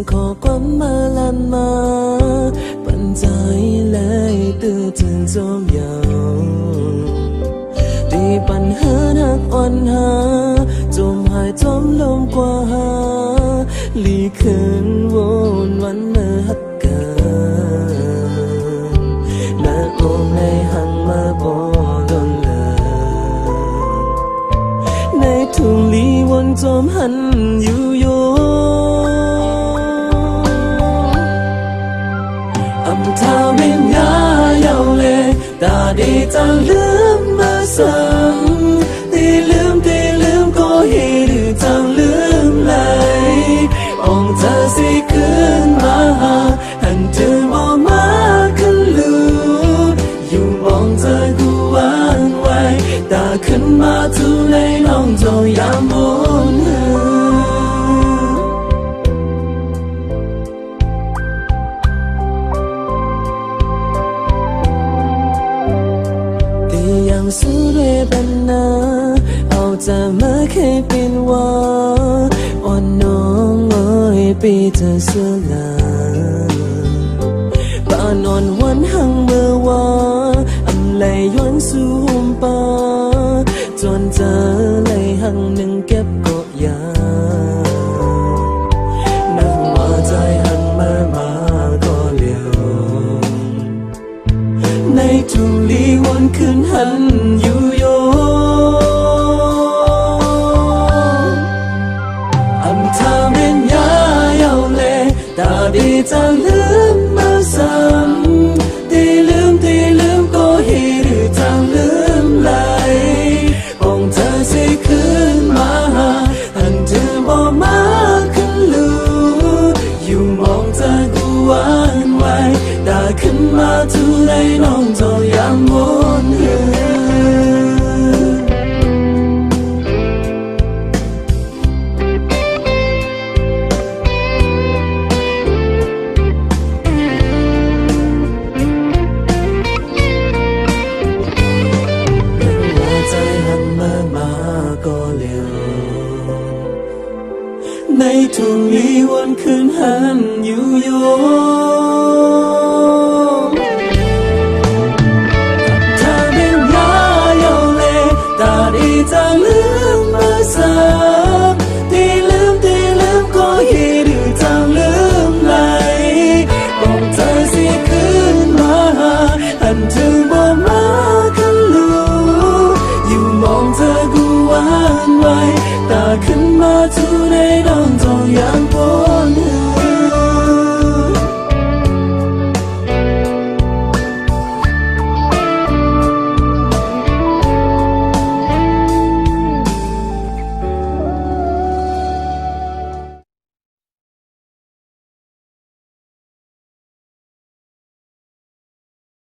ขอความมาลันมาปัญใจเลยตื่นถึงจอมยาวดีปัญหาหักอ่อนหาจมหายจมลมกว่าหาลีคืนวนวันเมื่อหักกันและโอมในหังมาบอดนเลยในทุ่งลีวนจมหันอยู่โยทาวิญญาเยาเลตาดีจะลืมมาสังตีลืมก็ฮีหรือจะลืมไหลองเธอสิขึ้นมาหาหันเธอมองมาขึ้นลูอยู่มองเธอกูวางไว้ตาขึ้นมาทุในน้องจงยามมุนสุเรบันนาเอาจะมาเคยเป็นว่าอ่อนน้องเอ้ยปีเธอเสือลาป่านอนวันหังเมื่อว่าอำไหลย้อนสู่หุมป่าจนเจอไหลหังหนึ่งเก็บเกาะยานักว่าใจหังมาก็เลี้ยวในทุ่งลีวนขึ้นหันอยู่โยอันทาเม็นยาเยาเลตาดีจะลืมมาซ้ำตีลืมก็ฮีหรือจะลืมไหลองเธอสิขึ้นมาหาอันเธอบอกมาขึ้นลูอยู่มองเธอกูวานไว้ตาขึ้นมาทุในน้องจอยามมนเหืในทุ่งลีวนคืนหันอยู่โยถ้าเป็นยาเยาเลตาดีจะลืมมาสักตีลืมก็ฮีหรือจะลืมไหลบอกเธอสิขึ้นมาหาอันเธอบอกมาขึ้นลูอยู่มองเธอกูวางไว้ตาขึ้นมาทุ